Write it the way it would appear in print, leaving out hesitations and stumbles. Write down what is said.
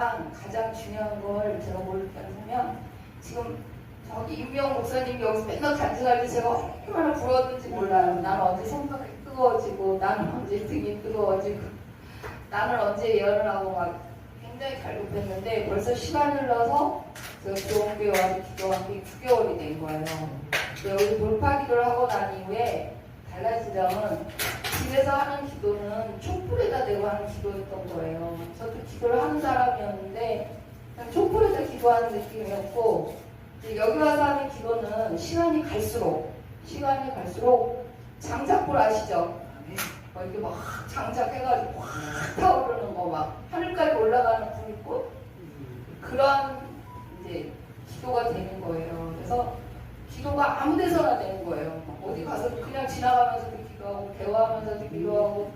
가장 중요한 걸 제가 뭘 느꼈냐면, 지금 저기 임명 목사님 여기서 맨날 간증할 때 제가 얼마나 부러웠는지 몰라요. 나는 언제 생각이 뜨거워지고, 나는 언제 등이 뜨거워지고, 나는 언제 예언을 하고 막 굉장히 갈급했는데, 벌써 시간이 흘러서 제가 교원교회 와서 기도한 게 9개월이 된 거예요. 여기 돌파 기도를 하고 난 이후에 달라진 점은, 집에서 하는 기도는 촛불에다 대고 하는 기도였던 거예요. 저도 기도를 하는 사람이었는데 그냥 촛불에다 기도하는 느낌이었고, 이제 여기 와서 하는 기도는 시간이 갈수록 장작불 아시죠? 이렇게 막 장작해가지고 확 타오르는 거, 막 하늘까지 올라가는 불꽃, 그런 이제 기도가 되는 거예요. 그래서 기도가 아무 데서나 되는 거예요. 어디 가서 그냥 지나가면서도 기도하고, 대화하면서도 기도하고,